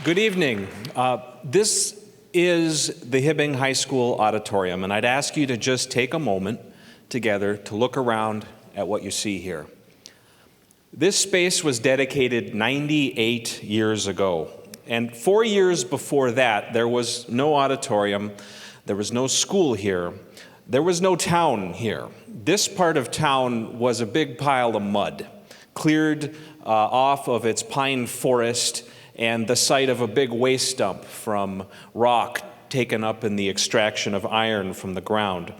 Good evening. This is the Hibbing High School auditorium, and I'd ask you to just take a moment together to look around at what you see here. This space was dedicated 98 years ago, and 4 years before that, there was no auditorium, there was no school here, there was no town here. This part of town was a big pile of mud, cleared off of its pine forest and the site of a big waste dump from rock taken up in the extraction of iron from the ground.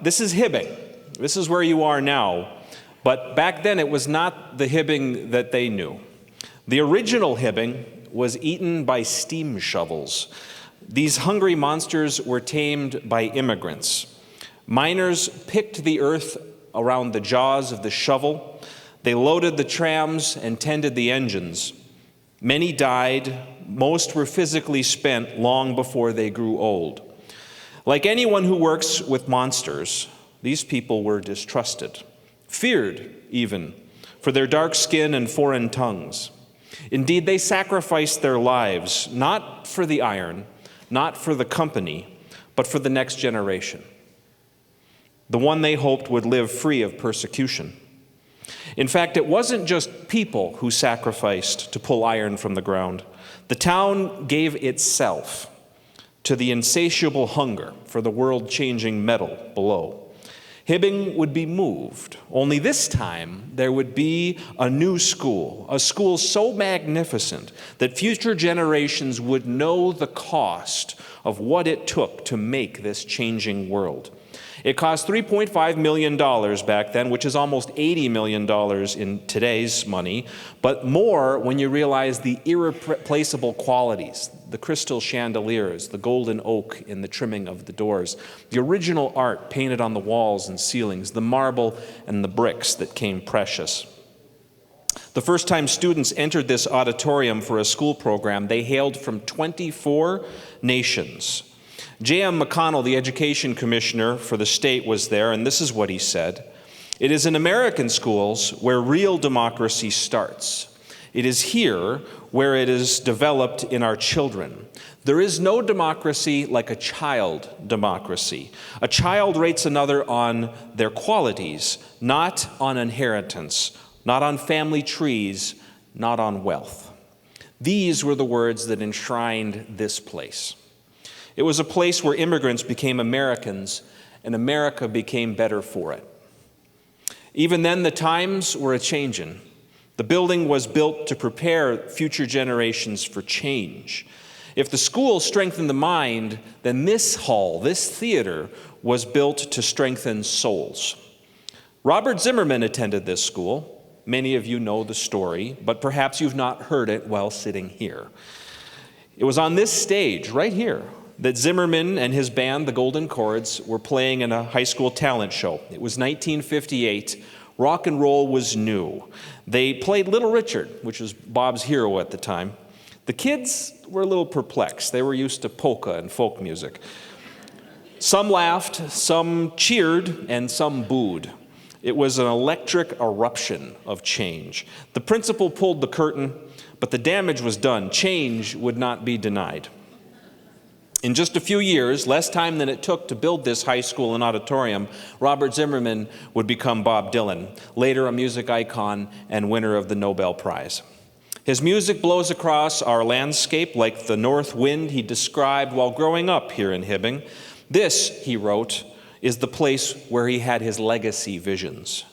This is Hibbing. This is where you are now. But back then, it was not the Hibbing that they knew. The original Hibbing was eaten by steam shovels. These hungry monsters were tamed by immigrants. Miners picked the earth around the jaws of the shovel. They loaded the trams and tended the engines. Many died. Most were physically spent long before they grew old. Like anyone who works with monsters, these people were distrusted, feared even, for their dark skin and foreign tongues. Indeed, they sacrificed their lives, not for the iron, not for the company, but for the next generation, the one they hoped would live free of persecution. In fact, it wasn't just people who sacrificed to pull iron from the ground. The town gave itself to the insatiable hunger for the world-changing metal below. Hibbing would be moved, only this time there would be a new school, a school so magnificent that future generations would know the cost of what it took to make this changing world. It cost $3.5 million back then, which is almost $80 million in today's money, but more when you realize the irreplaceable qualities, the crystal chandeliers, the golden oak in the trimming of the doors, the original art painted on the walls and ceilings, the marble and the bricks that came precious. The first time students entered this auditorium for a school program, they hailed from 24 nations. J.M. McConnell, the education commissioner for the state, was there, and this is what he said. "It is in American schools where real democracy starts. It is here where it is developed in our children. There is no democracy like a child democracy. A child rates another on their qualities, not on inheritance, not on family trees, not on wealth." These were the words that enshrined this place. It was a place where immigrants became Americans, and America became better for it. Even then, the times were a-changin'. The building was built to prepare future generations for change. If the school strengthened the mind, then this hall, this theater, was built to strengthen souls. Robert Zimmerman attended this school. Many of you know the story, but perhaps you've not heard it while sitting here. It was on this stage, right here, that Zimmerman and his band, the Golden Chords, were playing in a high school talent show. It was 1958. Rock and roll was new. They played Little Richard, which was Bob's hero at the time. The kids were a little perplexed. They were used to polka and folk music. Some laughed, some cheered, and some booed. It was an electric eruption of change. The principal pulled the curtain, but the damage was done. Change would not be denied. In just a few years, less time than it took to build this high school and auditorium, Robert Zimmerman would become Bob Dylan, later a music icon and winner of the Nobel Prize. His music blows across our landscape like the north wind he described while growing up here in Hibbing. This, he wrote, is the place where he had his legacy visions.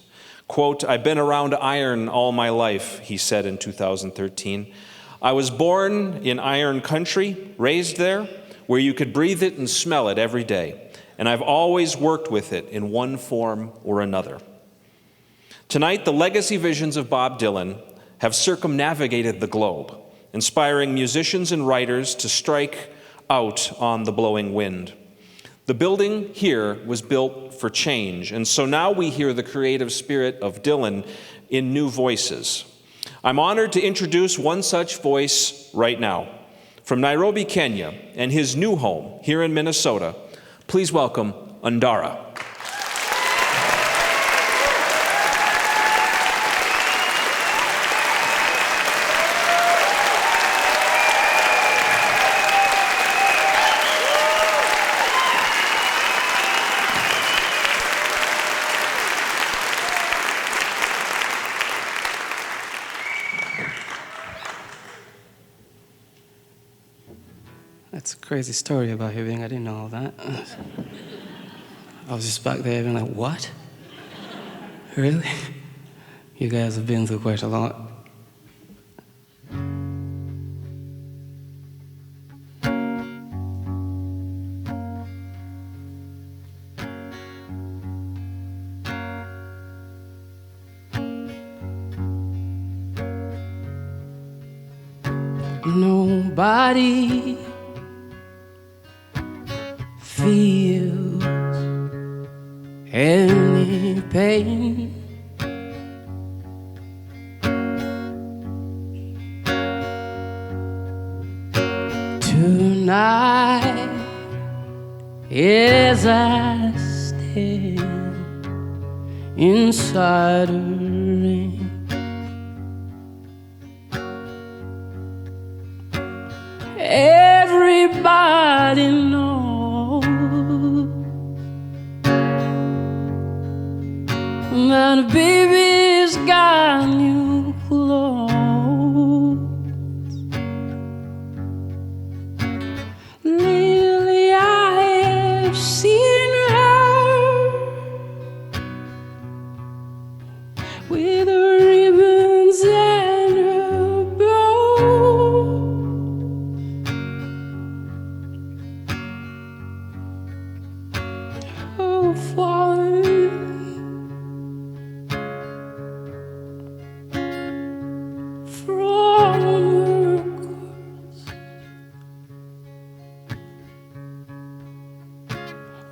Quote, "I've been around iron all my life," he said in 2013. "I was born in iron country, raised there, where you could breathe it and smell it every day. And I've always worked with it in one form or another." Tonight, the legacy visions of Bob Dylan have circumnavigated the globe, inspiring musicians and writers to strike out on the blowing wind. The building here was built for change, and so now we hear the creative spirit of Dylan in new voices. I'm honored to introduce one such voice right now. From Nairobi, Kenya, and his new home here in Minnesota, please welcome Ondara. crazy story about Hibbing. I didn't know all that. I was just back there being like, what? Really? You guys have been through quite a lot. Nobody feels any pain. Tonight, as I stand inside a ring, everybody knows that a baby's got new clothes. Lately I have seen her with her ribbons and her bow. Oh, falling from her course.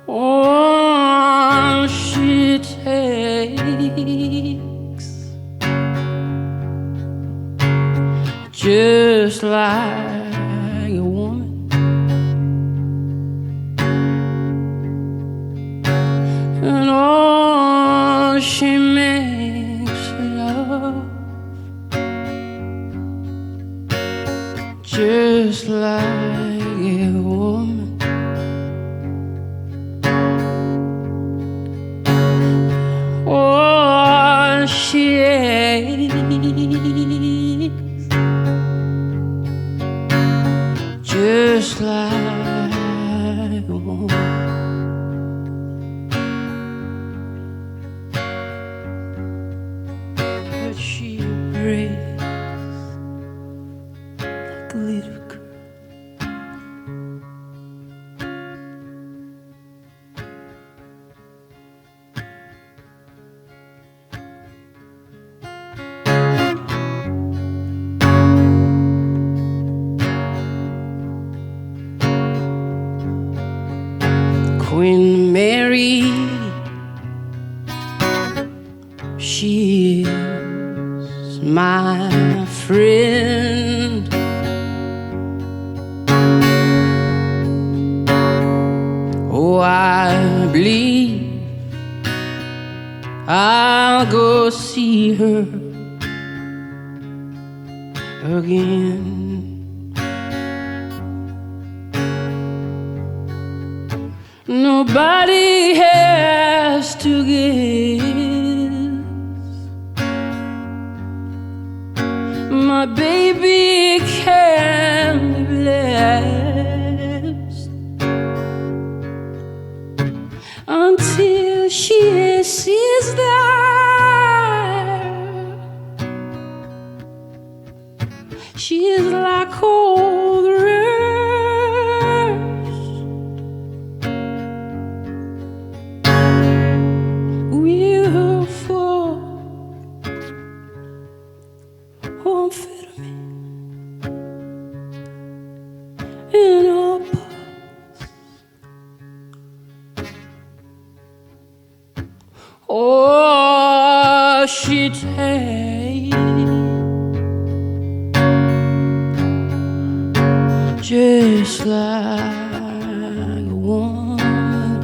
Oh, she takes just like a woman. And oh, she makes love just like a woman. Oh, she aches just like a woman. But she breaks like a little girl. Queen Mary, she is my friend. Oh, I believe I'll go see her again. Nobody has to guess. My baby can be blessed until she sees that she's like all the rest. We'll fall amphetamine in our pulse. Oh, she takes just like a woman.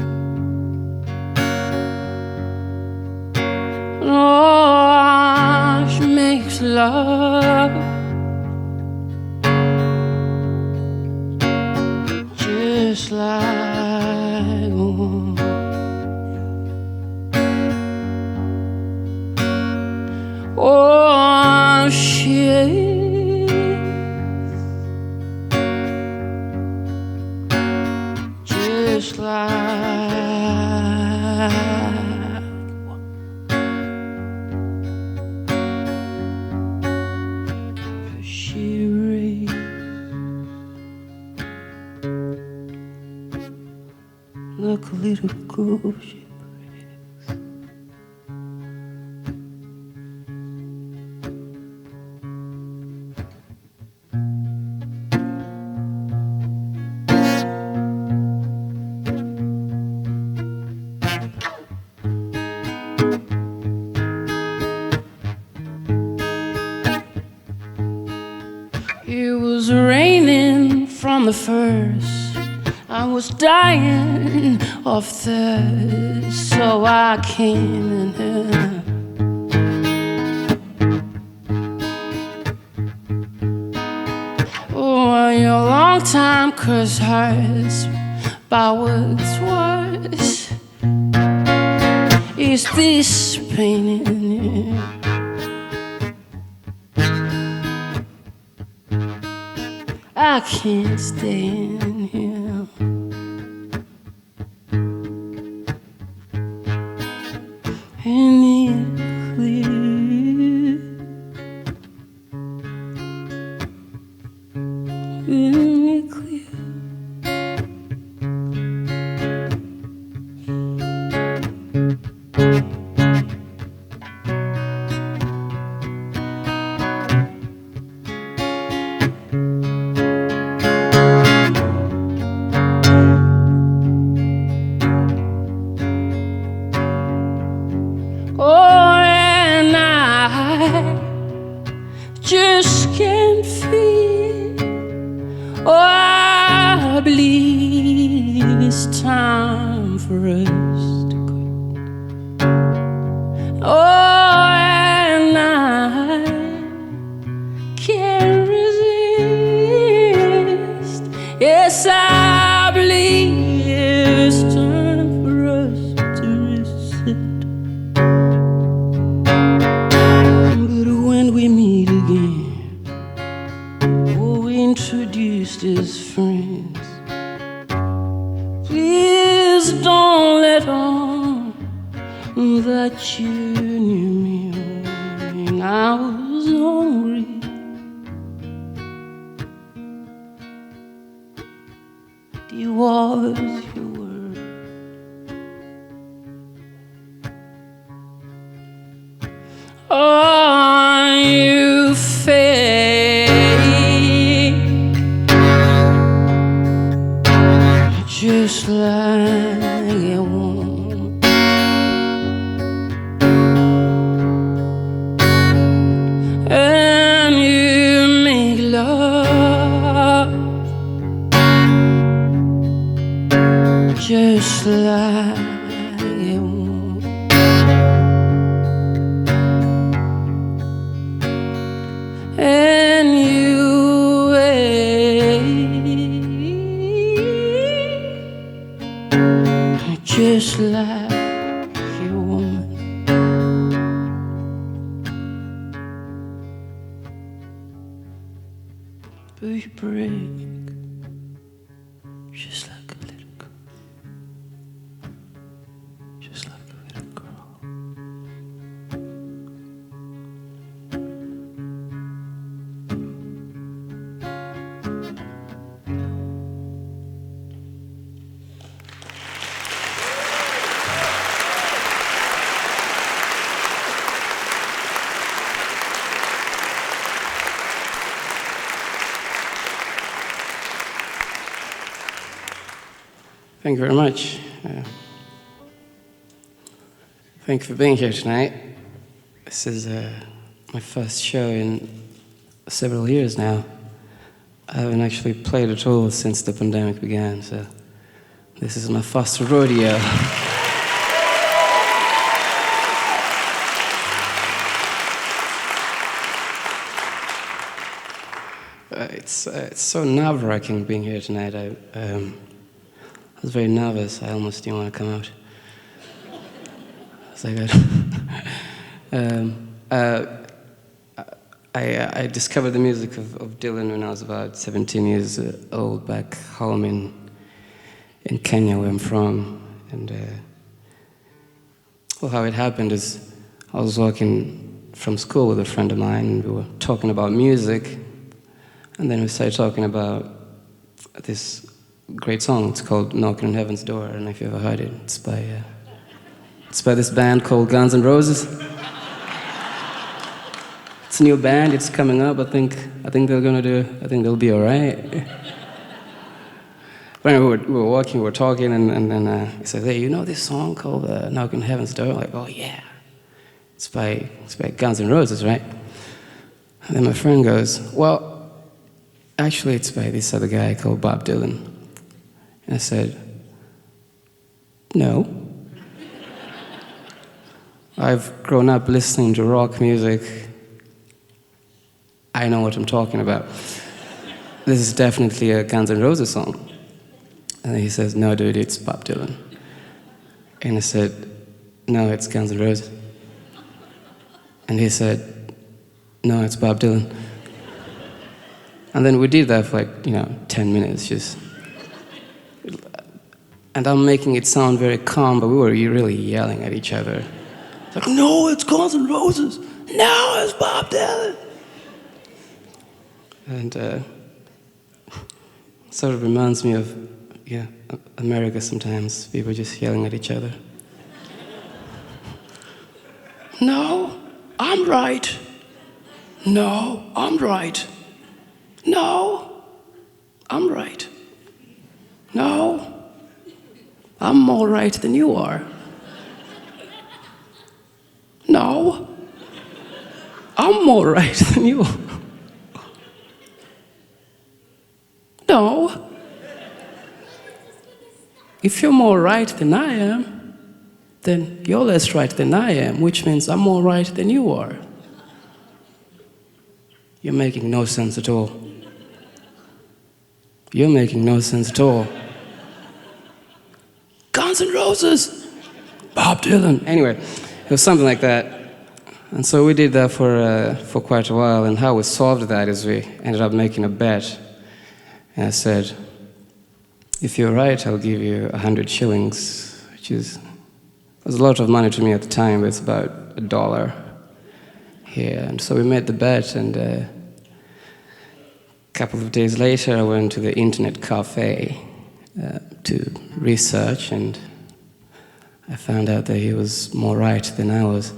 Oh, she makes love just like a woman. Oh, she is political shipwrecks. It was raining from the first. I was dying of thirst, so I came in here. Oh, your long time curse hurts by words worse. Is this pain in you? I can't stay in here. Any clear, any clear. Oh, and I just can't feel. Oh, I believe it's time for us to go. Oh, and I can't resist. Yes, I believe it's time for us to reset. But when we meet again, oh, we introduced as friends. Please don't let on that you knew me when I was hungry. It was your word. Oh, you fade just like a woman. And you make love just like a woman. And you wait just like a woman. But you break just like a little girl. Just like a little girl. Thank you very much. Thank you for being here tonight. This is my first show in several years now. I haven't actually played at all since the pandemic began, so this is my first rodeo. It's so nerve-wracking being here tonight. I was very nervous. I almost didn't want to come out. I was like, I discovered the music of Dylan when I was about 17 years old back home in Kenya, where I'm from. And well, how it happened is I was walking from school with a friend of mine, and we were talking about music. And then we started talking about this great song. It's called Knocking on Heaven's Door. I don't know if you ever heard it. It's by this band called Guns N' Roses. It's a new band. It's coming up. I think they'll be all right. When we were walking, we were talking, and then he said, "Hey, you know this song called Knocking on Heaven's Door?" I'm like, "Oh yeah, it's by Guns N' Roses, right?" And then my friend goes, "Well, actually, it's by this other guy called Bob Dylan." And I said, "No. I've grown up listening to rock music. I know what I'm talking about. This is definitely a Guns N' Roses song." And he says, "No, dude, it's Bob Dylan." And I said, "No, it's Guns N' Roses." And he said, "No, it's Bob Dylan." And then we did that for 10 minutes, just. And I'm making it sound very calm, but we were really yelling at each other. It's like, "No, it's Guns N' Roses. No, it's Bob Dylan." And sort of reminds me of, America sometimes. People just yelling at each other. "No, I'm right. No, I'm right. No, I'm right. No, I'm more right than you are. No, I'm more right than you are. No, if you're more right than I am, then you're less right than I am, which means I'm more right than you are. You're making no sense at all. You're making no sense at all. Guns N' Roses, Bob Dylan." Anyway, it was something like that. And so we did that for quite a while, and how we solved that is we ended up making a bet. And I said, "If you're right, I'll give you 100 shillings, which was a lot of money to me at the time, but it's about $1 here." And so we made the bet, and a couple of days later, I went to the internet cafe to research, and I found out that he was more right than I was.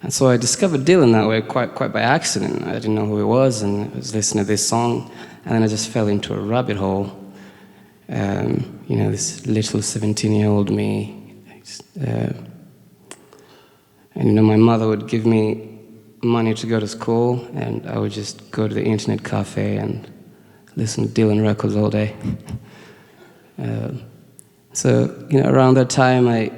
And so I discovered Dylan that way quite by accident. I didn't know who he was, and I was listening to this song, and then I just fell into a rabbit hole. This little 17-year-old me. And my mother would give me money to go to school, and I would just go to the internet cafe and listen to Dylan records all day. Around that time, I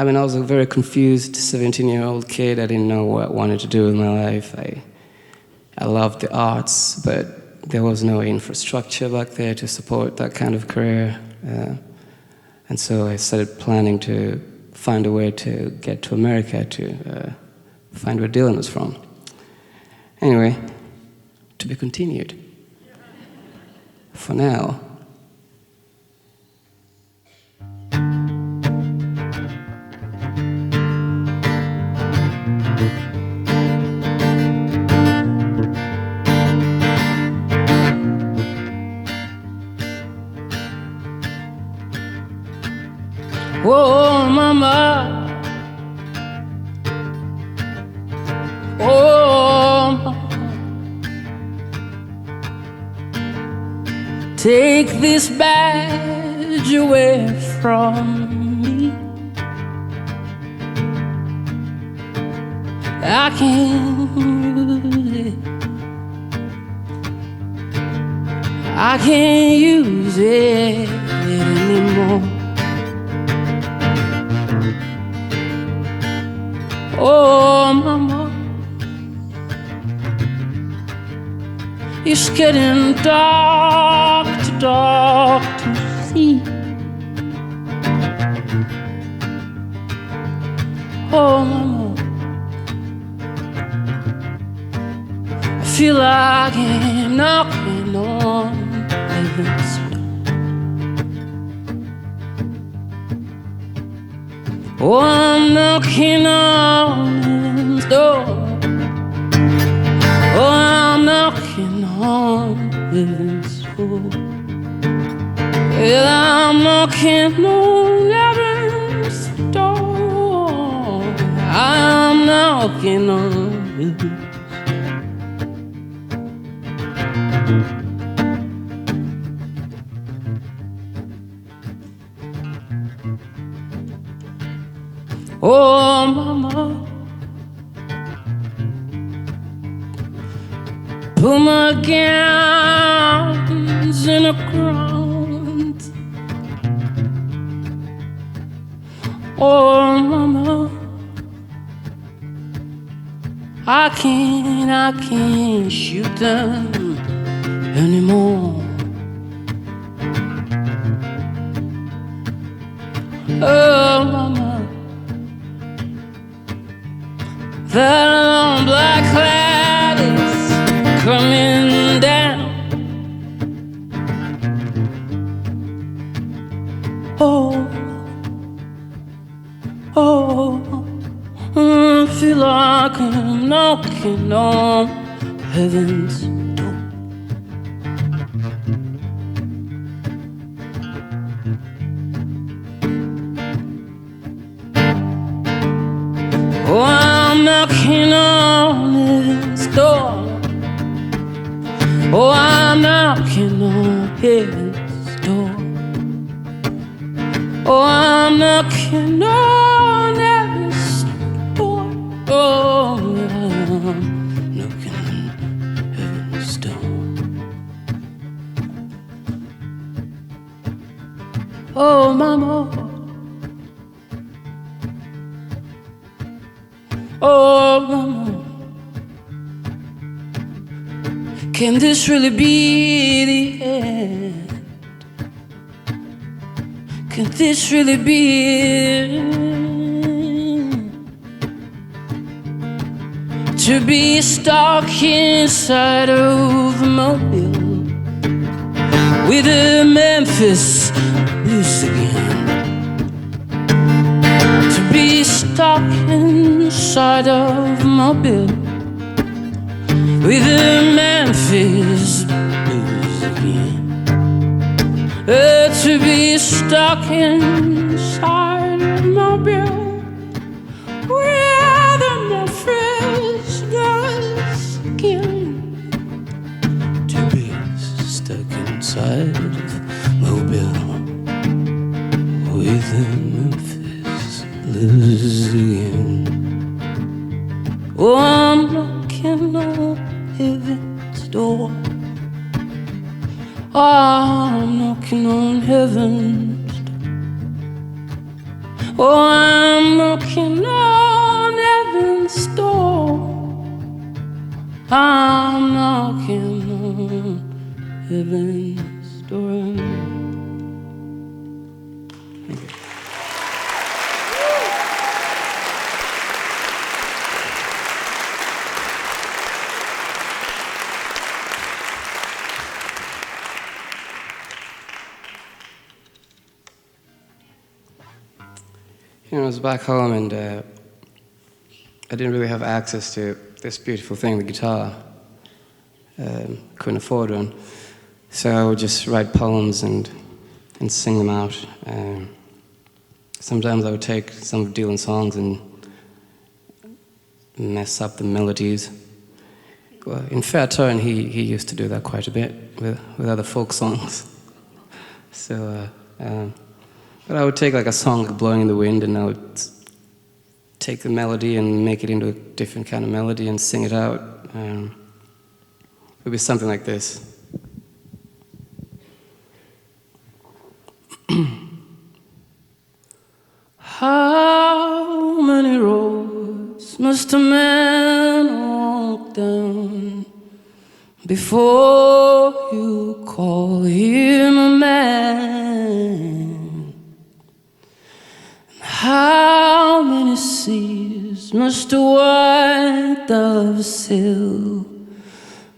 was a very confused 17-year-old kid. I didn't know what I wanted to do with my life. I loved the arts, but there was no infrastructure back there to support that kind of career. And so I started planning to find a way to get to America to find where Dylan was from. Anyway, to be continued. For now. Oh, mama. Oh, mama. Take this badge away from me. I can't use it. I can't use it anymore. Oh, mama, it's getting dark to see. Oh, mama, I feel like I'm knocking on heaven's door. Oh, I'm knocking on heaven's door. Oh, I'm knocking on heaven's door. Well, I'm knocking on heaven's door. I'm knocking on heaven's. Oh, mama, put my gowns in the ground. Oh, mama, I can't shoot them anymore. Oh, mama, that long black cloud is coming down. Oh, I feel like I'm knocking on heaven's door. Oh, I'm knocking on heaven's door. Oh, I'm knocking on heaven's door. Oh, I'm knocking on heaven's door. Oh, I'm knocking on heaven's door. Oh, mama. Oh, mama, can this really be the end? Can this really be it? To be stuck inside of a mobile with the Memphis blues again. Be stuck inside of Mobile with the Memphis blues again. To be stuck inside of Mobile with the Memphis blues again. To be stuck inside of Mobile with the Memphis blues again. Oh, I'm knocking on heaven's door. Oh, I'm knocking on heaven's door. Oh, I'm knocking on heaven's door. I'm knocking on heaven's door. Thank you. I was back home and I didn't really have access to this beautiful thing, the guitar. Couldn't afford one. So I would just write poems and sing them out. Sometimes I would take some of Dylan's songs and mess up the melodies. Well, in fair turn, he used to do that quite a bit with other folk songs. So, but I would take like a song like Blowing in the Wind and I would take the melody and make it into a different kind of melody and sing it out. It would be something like this. How many roads must a man walk down before you call him a man? How many seas must a white dove sail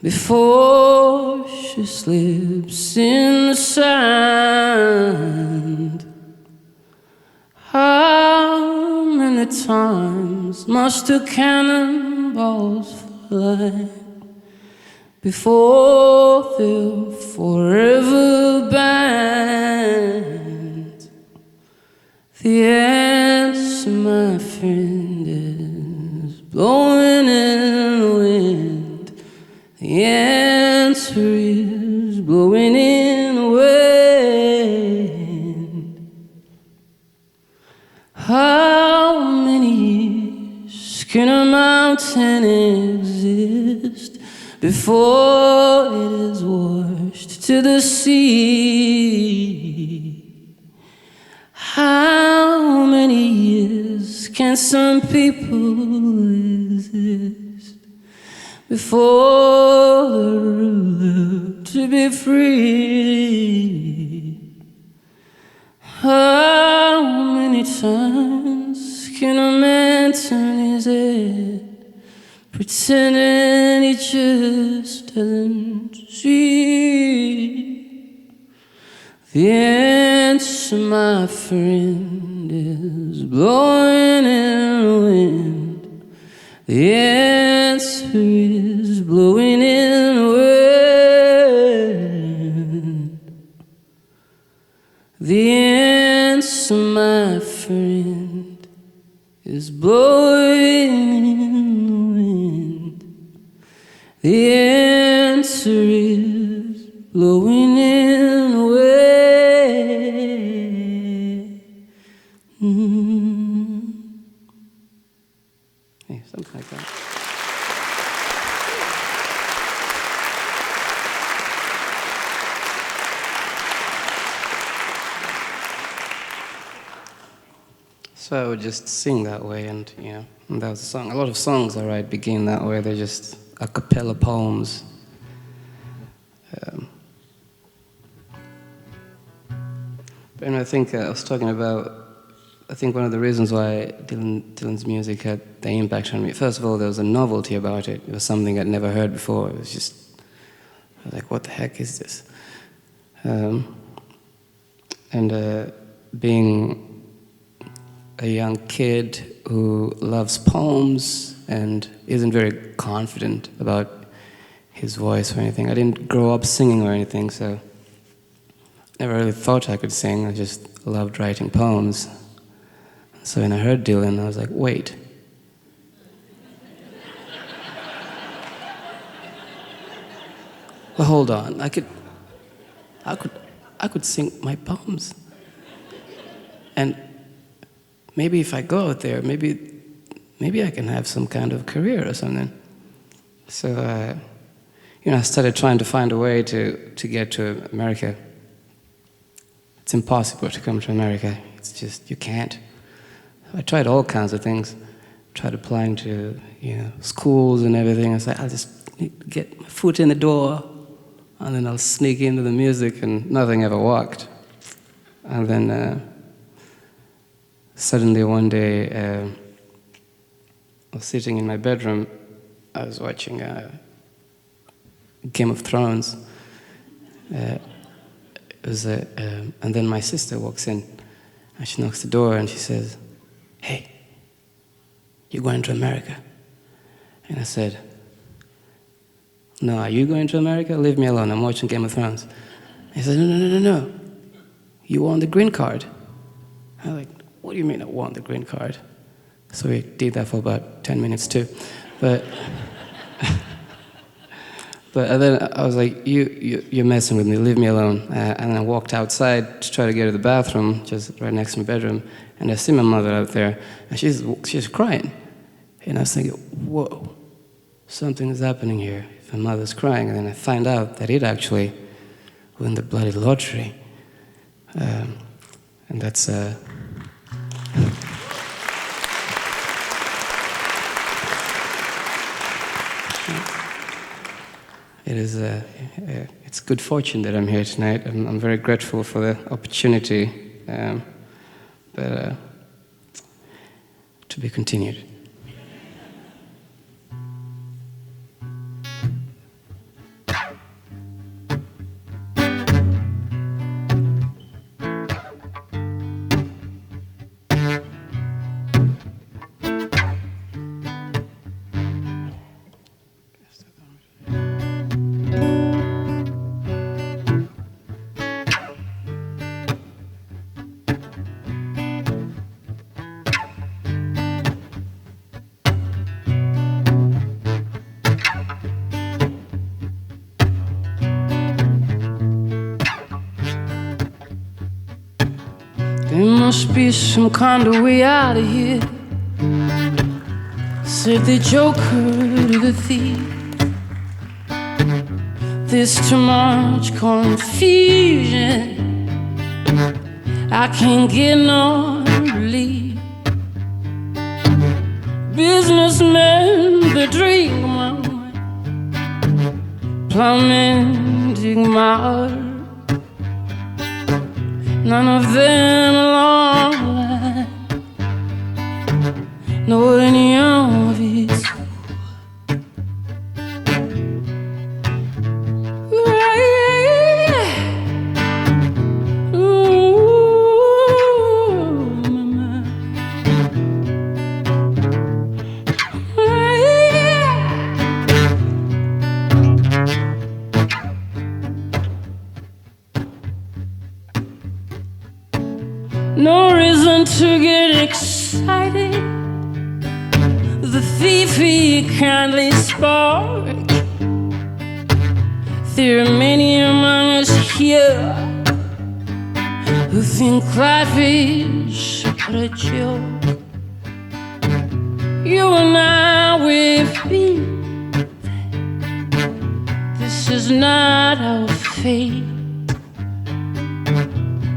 before she slips in the sand? How many times must the cannonballs fly before they'll forever banned. The answer, my friend, is blowing in the wind. The answer is blowing in the wind. How many years can a mountain exist before it is washed to the sea? How many years can some people exist before the ruler to be free? How many times can a man turn his head, pretending he just doesn't see? The answer, my friend, is blowing in the wind. The answer is blowing in the wind. The answer, my friend, is blowing in the wind. The answer is blowing in the wind. Yeah, something like that. So I would just sing that way, and and that was a song. A lot of songs I write begin that way. They're just a cappella poems. And I think I was talking about, I think one of the reasons why Dylan's music had the impact on me, first of all, there was a novelty about it. It was something I'd never heard before. It was just, I was like, what the heck is this? Being a young kid who loves poems and isn't very confident about his voice or anything. I didn't grow up singing or anything, so never really thought I could sing. I just loved writing poems. So when I heard Dylan, I was like, wait. Well, hold on. I could sing my poems. And maybe if I go out there, maybe I can have some kind of career or something. So, I started trying to find a way to get to America. It's impossible to come to America. It's just, you can't. I tried all kinds of things. Tried applying to, schools and everything. I said, I'll just get my foot in the door, and then I'll sneak into the music, and nothing ever worked. And then suddenly one day, I was sitting in my bedroom. I was watching Game of Thrones. And then my sister walks in, and she knocks the door, and she says, "Hey, you going to America?" And I said, "No, are you going to America? Leave me alone, I'm watching Game of Thrones." He said, No. You want the green card? I was like, what do you mean I want the green card? So we did that for about 10 minutes too. But then I was like, you're messing with me, leave me alone. And I walked outside to try to get to the bathroom, just right next to my bedroom, and I see my mother out there, and she's crying. And I was thinking, whoa, something is happening here. If my mother's crying, and then I find out that it actually won the bloody lottery. And that's... It's good fortune that I'm here tonight. I'm very grateful for the opportunity, but to be continued. be some kind of way out of here, said the joker to the thief. There's too much confusion, I can't get no relief. Businessmen, they drink my wine, plowmen dig my earth. None of them along the line know any of it. No reason to get excited. The thief he kindly sparked. There are many among us here who think life is but a joke. You and I, we've been. This is not our fate.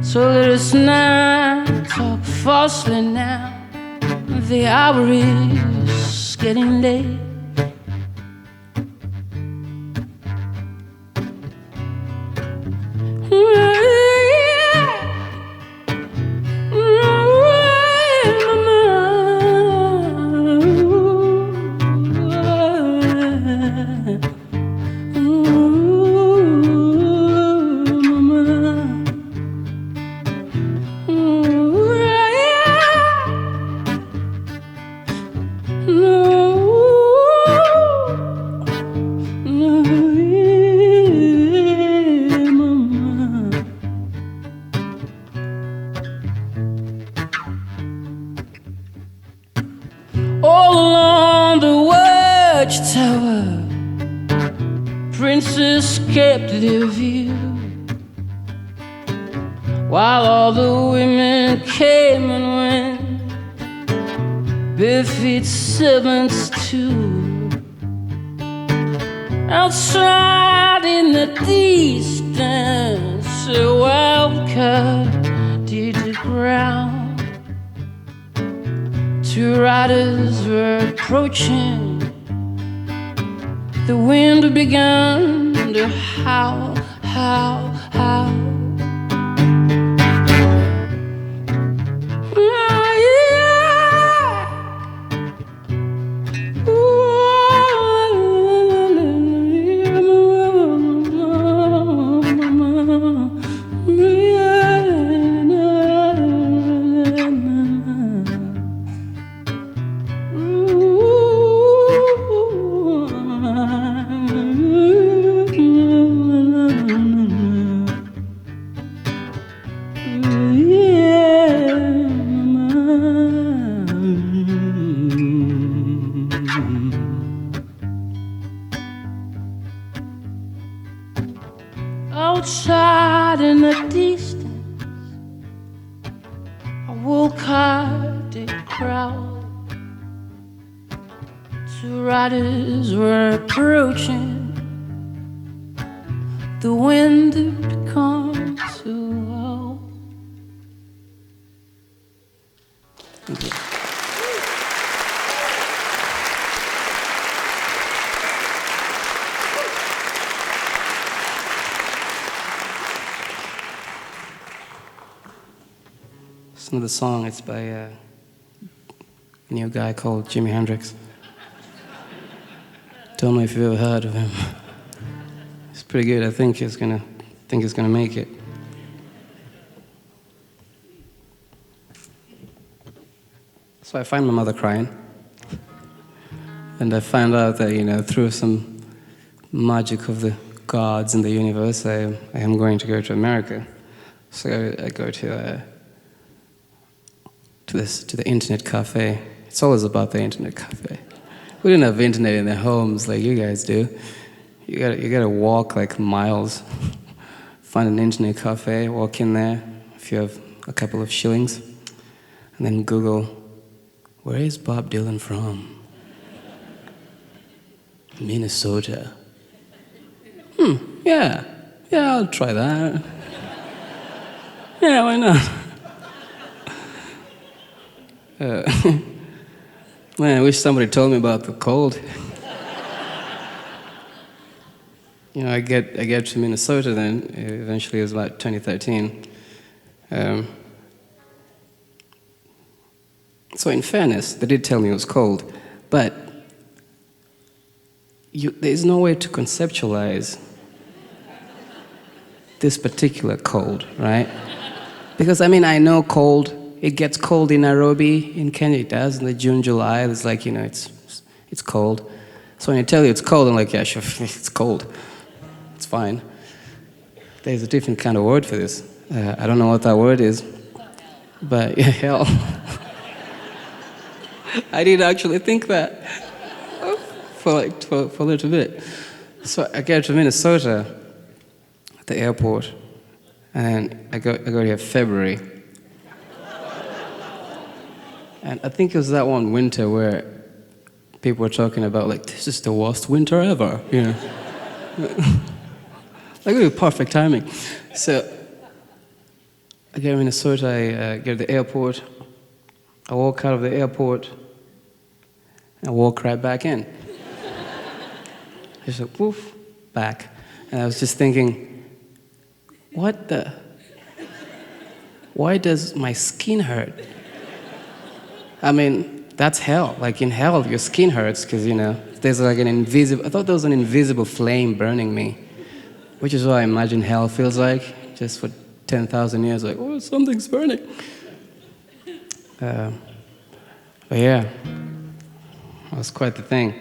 So let us not talk falsely now. The hour is getting late. All along the watchtower, princes kept their view, while all the women came and went, bare-feet servants too. Outside in the distance, a wildcat did the ground. Two riders were approaching. The wind began to howl, howl, howl. Outside in the distance, a wool-carded crowd. Two riders were approaching. The wind had become too loud. Thank you. It's another song. It's by a new guy called Jimi Hendrix. Don't know if you've ever heard of him. It's pretty good. I think he's gonna make it. So I find my mother crying, and I find out that through some magic of the gods in the universe, I am going to go to America. So I go to the internet cafe. It's always about the internet cafe. We didn't have internet in their homes like you guys do. You gotta walk like miles, find an internet cafe, walk in there if you have a couple of shillings, And then Google, where is Bob Dylan from? Minnesota. Yeah, I'll try that. Yeah, why not? Man, I wish somebody told me about the cold. You know, I get to Minnesota then, eventually it was about 2013. So in fairness, they did tell me it was cold, but there's no way to conceptualize this particular cold, right? Because, I mean, I know cold, it gets cold in Nairobi, in Kenya it does, in the June, July, it's like, you know, it's cold. So when I tell you it's cold, I'm like, yeah, sure, it's cold. It's fine. There's a different kind of word for this. I don't know what that word is, but yeah, hell. I did actually think that for a little bit. So I get to Minnesota at the airport, and I go here February. And I think it was that one winter where people were talking about, like, this is the worst winter ever, you know. Like, it was perfect timing. So I get to Minnesota, I get to the airport, I walk out of the airport, and I walk right back in. Just like, woof, back. And I was just thinking, why does my skin hurt? I mean, that's hell. Like, in hell, your skin hurts because, you know, there's like I thought there was an invisible flame burning me, which is what I imagine hell feels like, just for 10,000 years, like, oh, something's burning. But yeah, that was quite the thing.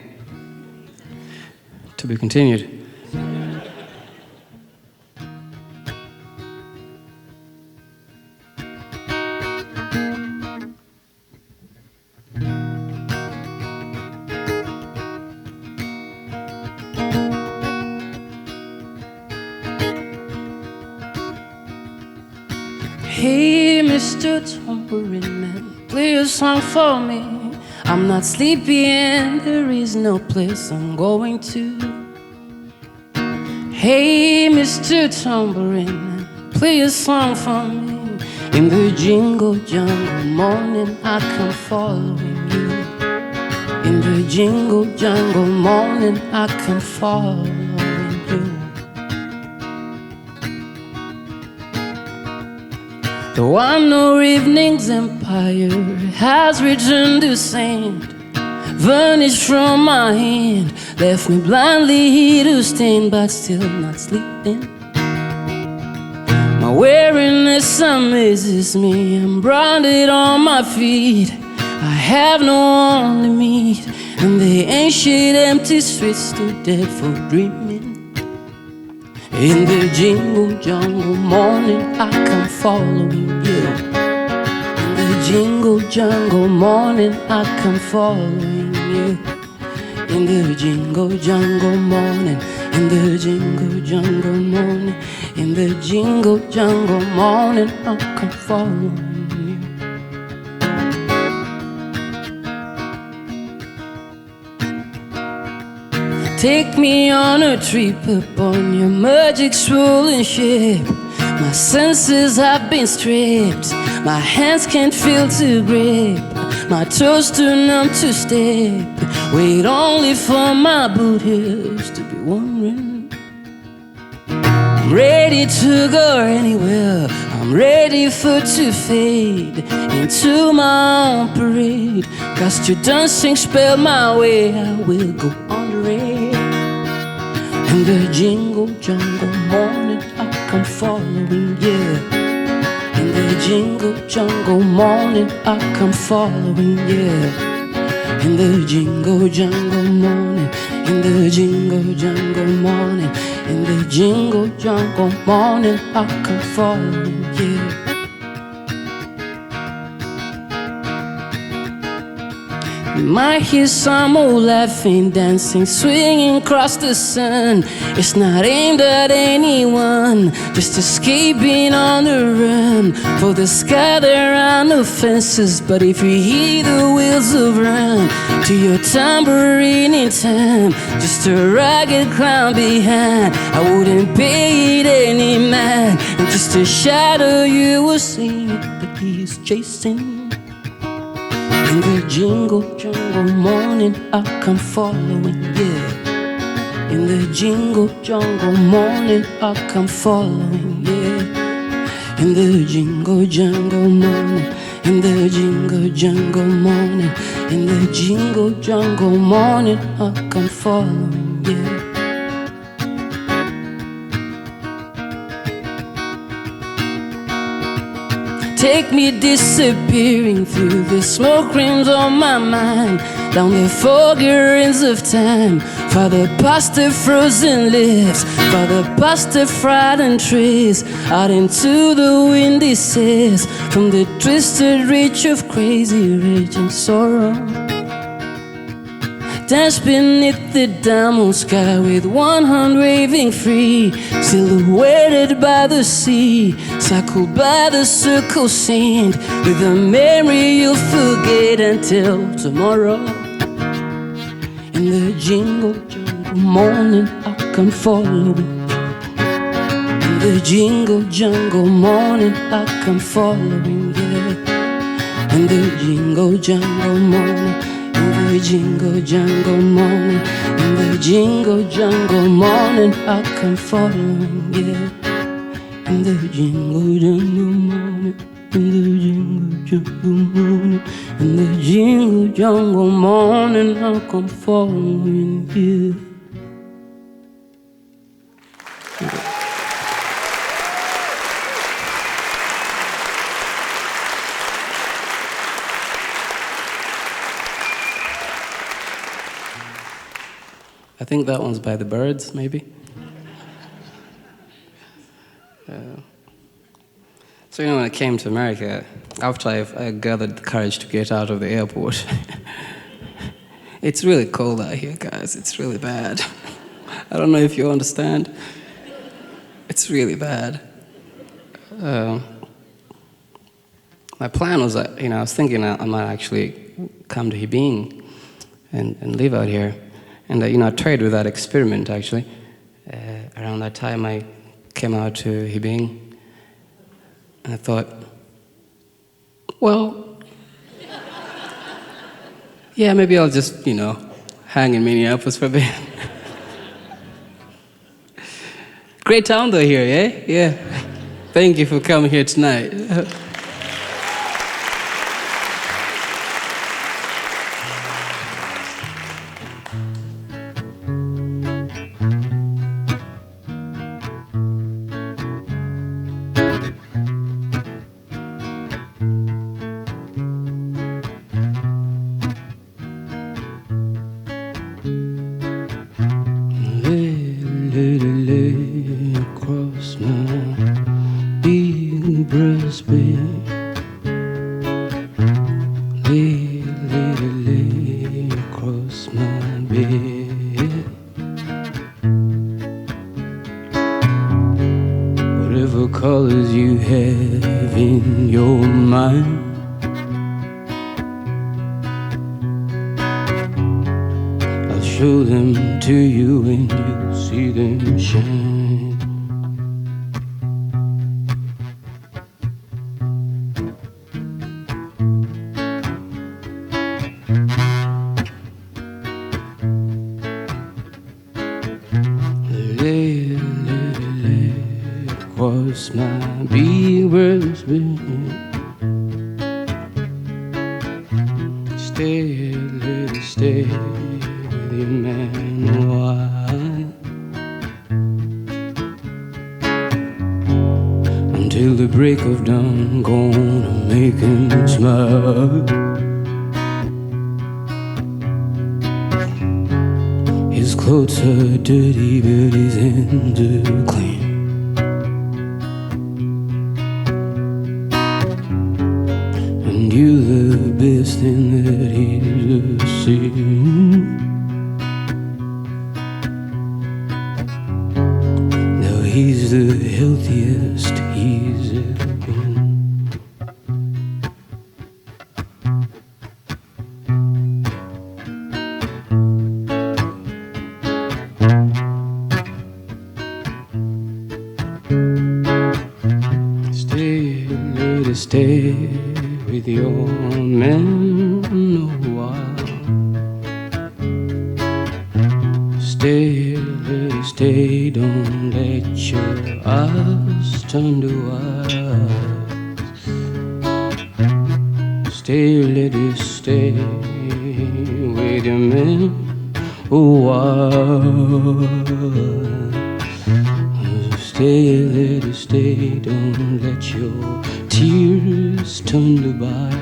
To be continued. Hey, Mr. Tambourine Man, play a song for me. I'm not sleepy and there is no place I'm going to. Hey, Mr. Tambourine Man, play a song for me. In the jingle jungle morning I come following you. In the jingle jungle morning I come following you. Though I know evening's empire has returned to sand, vanished from my hand, left me blindly to stand, but still not sleeping. My weariness amazes me, I'm branded on my feet. I have no one to meet, and the ancient empty streets stood dead for dreaming. In the jingle jungle morning I come following you. In the jingle jungle morning I come following you. In the jingle jungle morning, in the jingle jungle morning, in the jingle jungle morning I come following you. Take me on a trip upon your magic swollen ship. My senses have been stripped, my hands can't feel to grip, my toes too numb to step. Wait only for my boot heels to be wandering. I'm ready to go anywhere, I'm ready for to fade into my own parade. Cast your dancing spell my way, I will go on the raid. In the jingle jungle morning I come following you. In the jingle jungle morning I come following you. In the jingle jungle morning, in the jingle jungle morning, in the jingle jungle morning I come following you. You might hear some old laughing, dancing, swinging across the sun. It's not aimed at anyone, just escaping on the run. For the sky there are no fences, but if you hear the wheels of run to your tambourine in time, just a ragged clown behind. I wouldn't pay it any man, and just a shadow you will see that he's chasing. In the jungle morning, I come following, yeah. In the jungle morning, I come following, yeah. In the jungle morning, in the jungle morning, in the jungle morning, I come following, yeah. Take me disappearing through the smoke rings on my mind, down the foggy rings of time, farther past the frozen lips, farther past the frightened trees, out into the windy seas, from the twisted reach of crazy rage and sorrow. Dance beneath the diamond sky with one hand waving free, silhouetted by the sea, circled by the circle saint, with a memory you'll forget until tomorrow. In the jungle morning, I come following. In the jungle morning, I come following, yeah. In the jungle morning, in the jungle morning, in the jungle morning, I come following, yeah. In the jungle morning, in the jungle morning, in the jungle morning, I come following, yeah. I think that one's by the Birds, maybe. So, when I came to America, after I gathered the courage to get out of the airport, it's really cold out here, guys. It's really bad. I don't know if you understand. It's really bad. My plan was that, I was thinking I might actually come to Hibbing and live out here. And I tried with that experiment, actually. Around that time, I came out to Hibbing, and I thought, well, yeah, maybe I'll just, hang in Minneapolis for a bit. Great town, though, here, eh? Yeah. Thank you for coming here tonight. Across my big breastplate, lay across my bed. Whatever colors you have in your mind, I'll show them to you and you'll see them shine. Lay across my big breastplate. Stay with your man a while, until the break of dawn. Gonna make him smile. His clothes are dirty, but his hands are clean. And you, the best thing that he's ever seen. Now he's the healthiest he's ever been. Stay with your man a while. Stay, lady, stay, don't let your eyes turn to eyes. Stay, lady, stay with your man a while. Stay, lady, stay, don't let your tears turn to bile.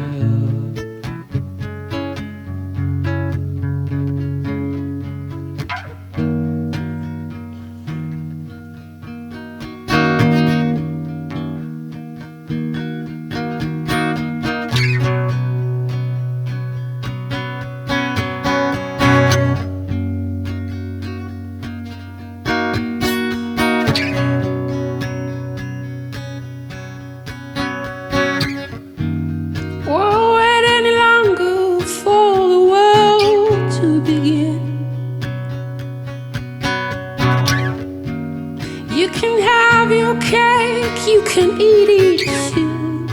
You can eat it too.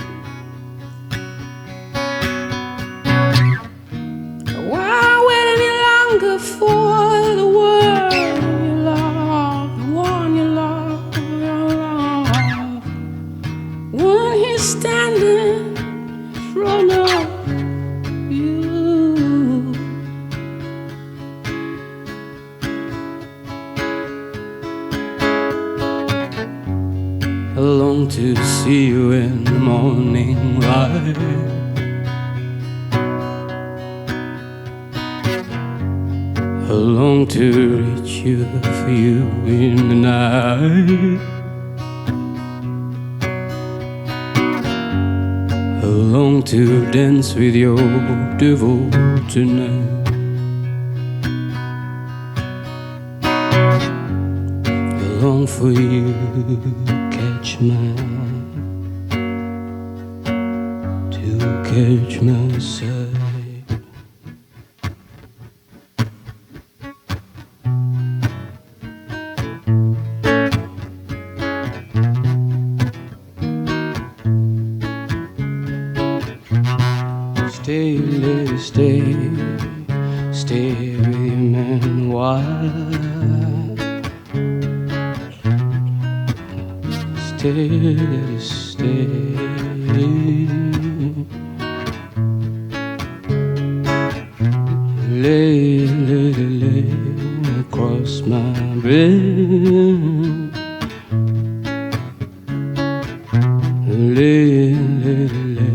Why wait any longer for the world you love, the one you love, your love? When he's standing in front of you. I long to see you in the morning light. I long to reach you for you in the night. I long to dance with your devil tonight. I long for you to catch my sight. Stay, lady, stay, stay with your man a while. Stay, lady, stay. Lay, lady, lay across my bed. Lay, lady, lay.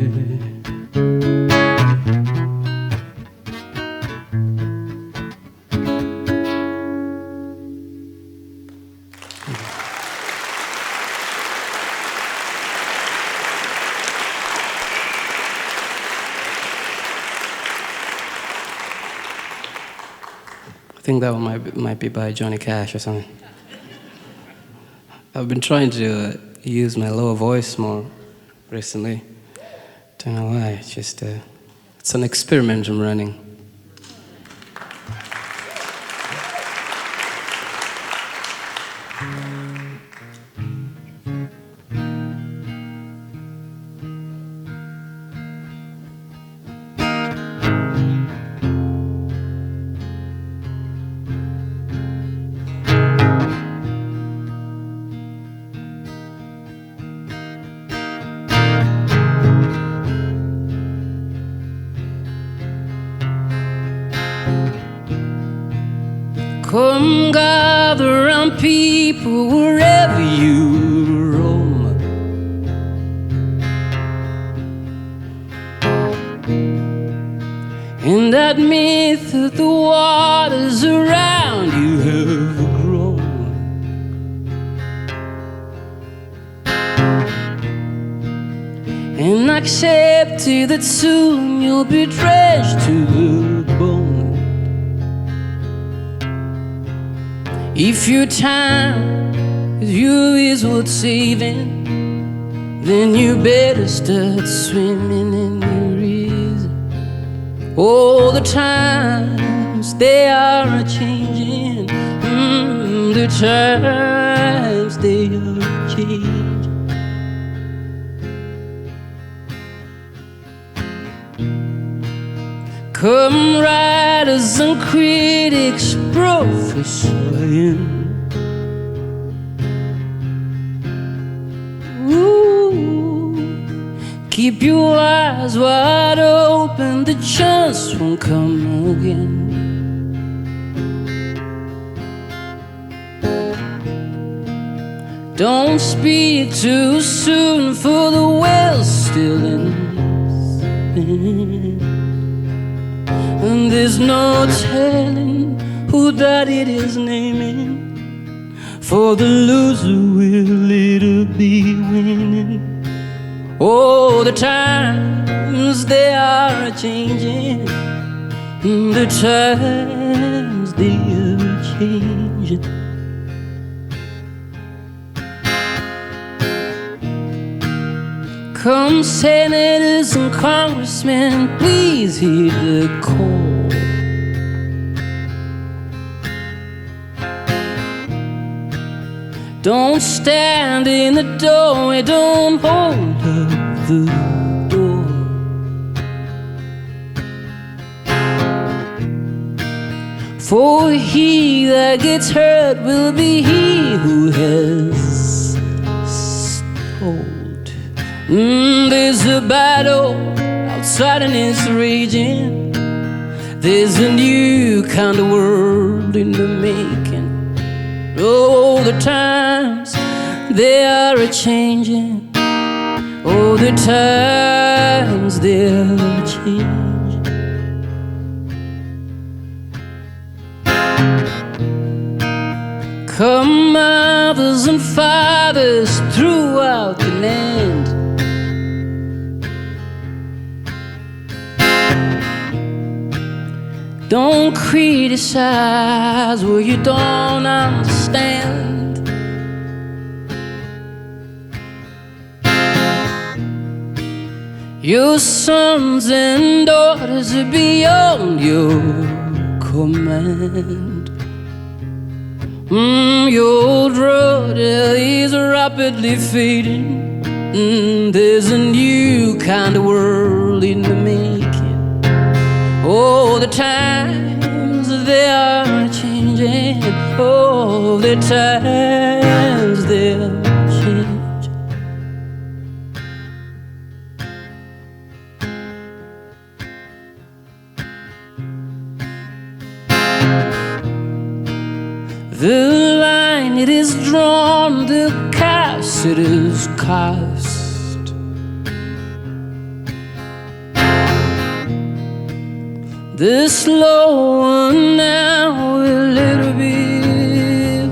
I think that one might be by Johnny Cash or something. I've been trying to use my lower voice more recently. Don't know why. It's just it's an experiment I'm running. Come gather round, people, wherever you roam. And admit that the waters around you have grown. And accepted that soon you'll be drenched to the bone. If your time with you is worth saving, then you better start swimming in the reason. All the times they are changing, the times they are changing. Come writers and critics prophesying, keep your eyes wide open, the chance won't come again. Don't speak too soon, for the well's still in spin. And there's no telling who that it is naming, for the loser will later be winning. Oh, the times they are changing, the times they are changing. Come senators and congressmen, please heed the call. Don't stand in the doorway, don't hold up the door. For he that gets hurt will be he who has told. There's a battle outside and it's raging. There's a new kind of world in the making. Oh, the times they are a-changing. Oh, the times they are a-changing. Come mothers and fathers throughout the land, don't criticize what you don't understand. Your sons and daughters are beyond your command. Your old road is rapidly fading. There's a new kind of world in the making. Oh, the times they are changing. Oh, the times they are changing. The line it is drawn, the cast it is cast. The slow one now will later be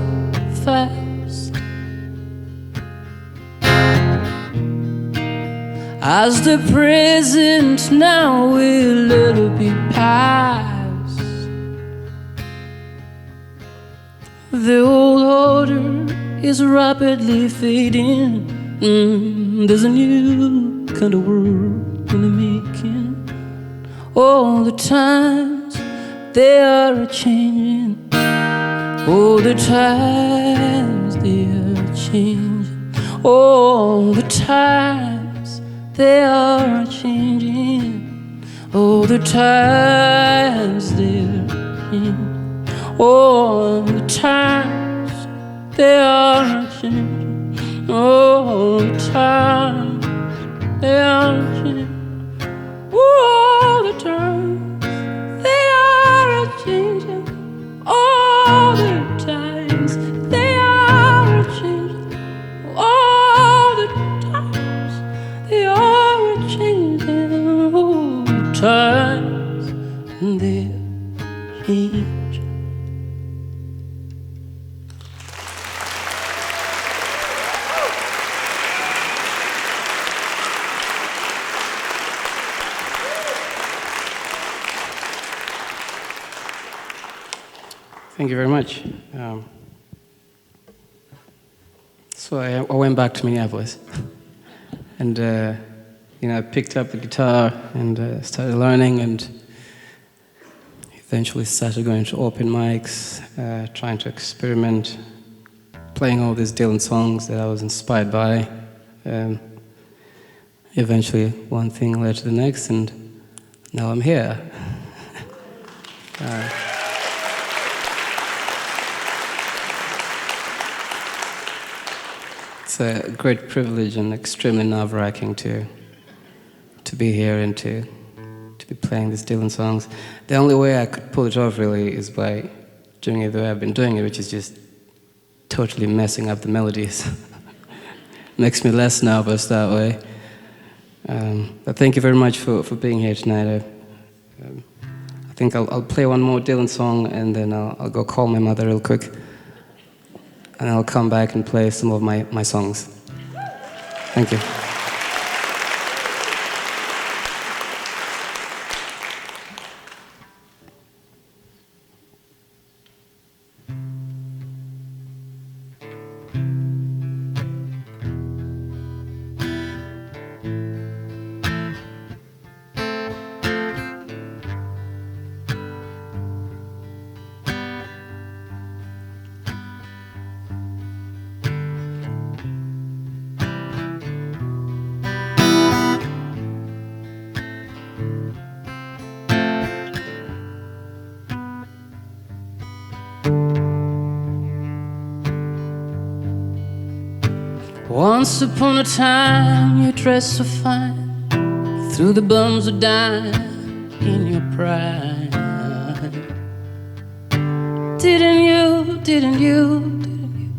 fast, as the present now will later be past. The old order is rapidly fading. There's a new kind of world in the making. All the times they are changing. All the times they are changing. All the times they are changing. All the times they are changing. All the times they are changing. All the times they are changing. All the times they are changing. All the times they are changing. All the times they are changing. All the times they are changing. Thank you very much. So I went back to Minneapolis, and I picked up the guitar and started learning, and eventually started going to open mics, trying to experiment, playing all these Dylan songs that I was inspired by. Eventually, one thing led to the next, and now I'm here. It's a great privilege and extremely nerve-wracking to be here and to be playing these Dylan songs. The only way I could pull it off really is by doing it the way I've been doing it, which is just totally messing up the melodies. Makes me less nervous that way. But thank you very much for being here tonight. I think I'll play one more Dylan song, and then I'll go call my mother real quick. And I'll come back and play some of my songs. Thank you. Once upon a time, you dressed so fine, you threw the bums a dime in your pride. Didn't you, didn't you, didn't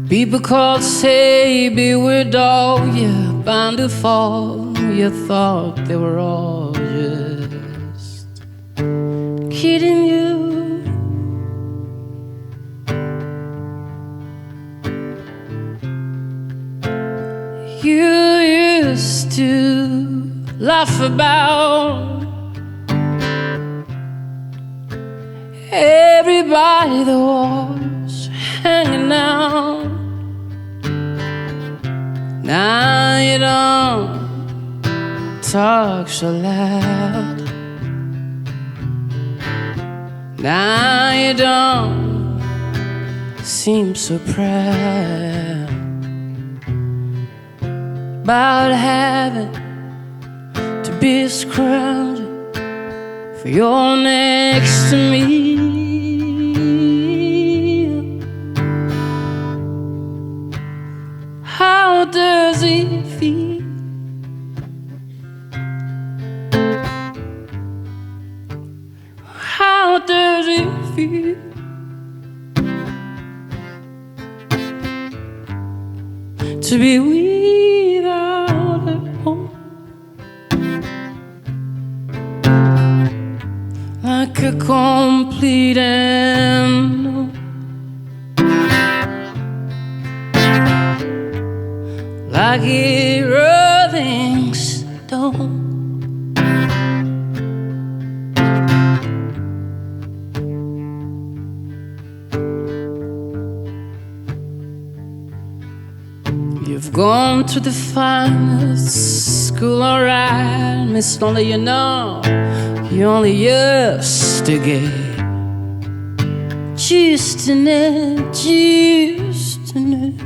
you? People called, say, beware dog, you're bound to fall. You thought they were all just kidding you. You used to laugh about everybody that was hanging out. Now you don't talk so loud. Now you don't seem so proud about having to be scrounging for your next to me. How does it feel? How does it feel to be without a home? Like a complete unknown, like a rolling stone. You've gone to the finest school, alright, Miss Only you know you only used to get just enough, just enough.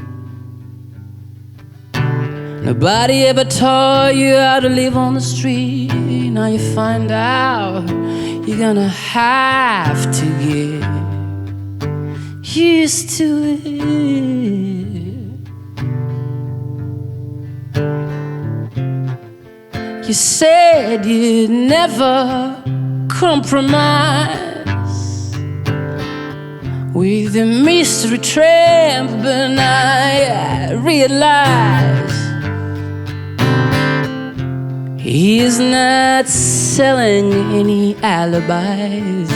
Nobody ever taught you how to live on the street. Now you find out you're gonna have to get used to it. You said you'd never compromise with the mystery tramp, but now I realize he's not selling any alibis.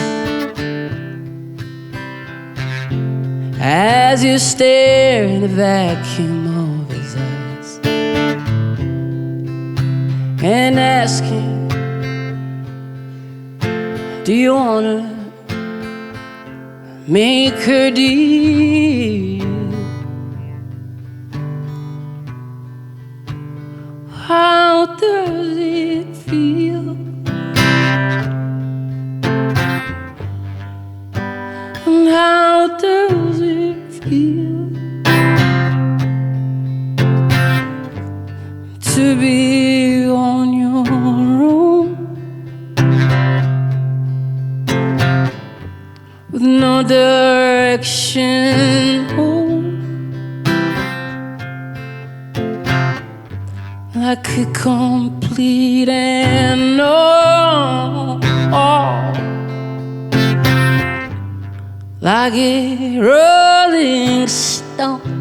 As you stare in the vacuum of his eyes and asking Do you wanna make a deal? How does it feel? And how does it feel to be on your own with no direction home, like a complete and all, like a rolling stone.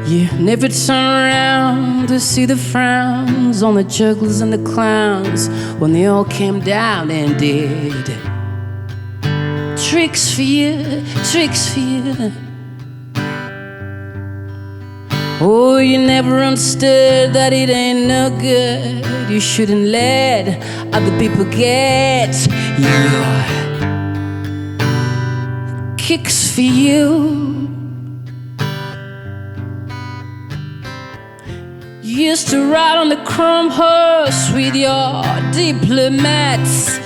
You never turn around to see the frowns on the jugglers and the clowns when they all came down and did tricks for you, tricks for you. Oh, you never understood that it ain't no good. You shouldn't let other people get your kicks for you. You used to ride on the chrome horse with your diplomats,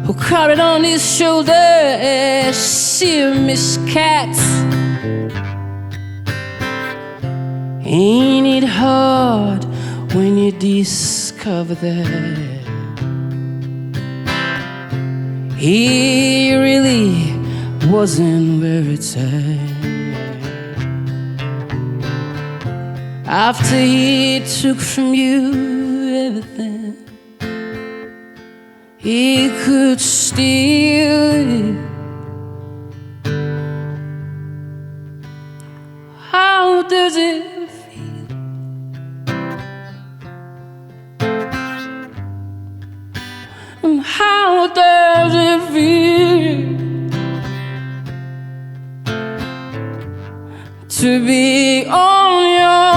who carried on his shoulders serious cats. Ain't it hard when you discover that he really wasn't where it's at? After he took from you everything he could steal, how does it feel? And how does it feel to be on your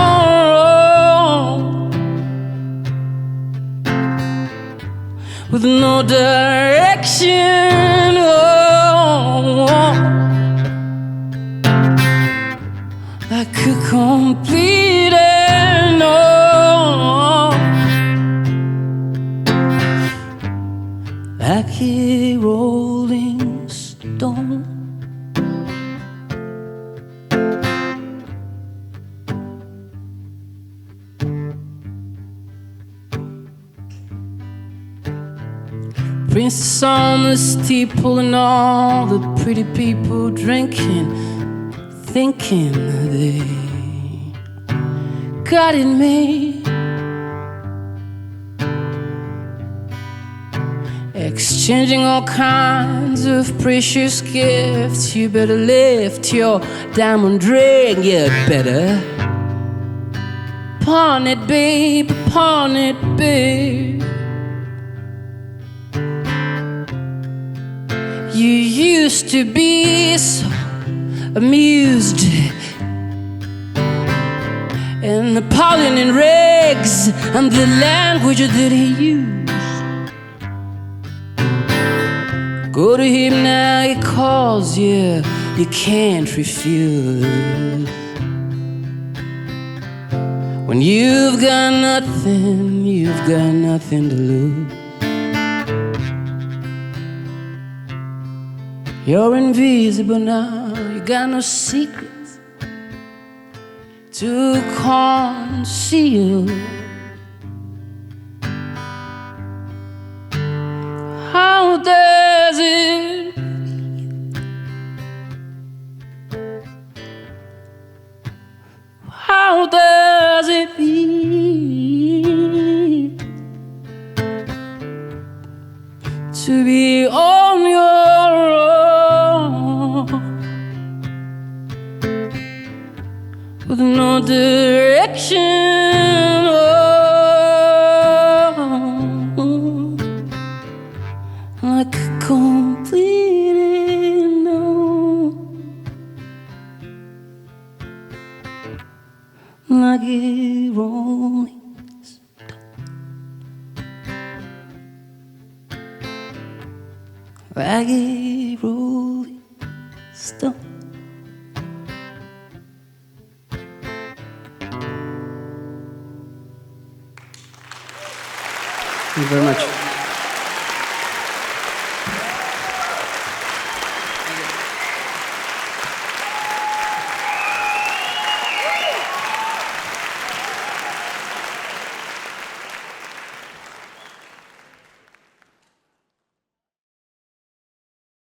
own with no direction, like a complete and all, like a rolling stone. Princess on the steeple and all the pretty people drinking, thinking they got it made, exchanging all kinds of precious gifts. You better lift your diamond ring, you better pawn it, babe, pawn it, babe. You used to be so amused in Napoleon and Riggs and the language that he used. Go to him now, he calls you, you can't refuse. When you've got nothing, you've got nothing to lose. You're invisible now, you got no secrets to conceal. How does it feel? How does it feel to be on your own with no direction, like a complete unknown? ragged rolling stone. Ragged rolling stone. Thank you very much.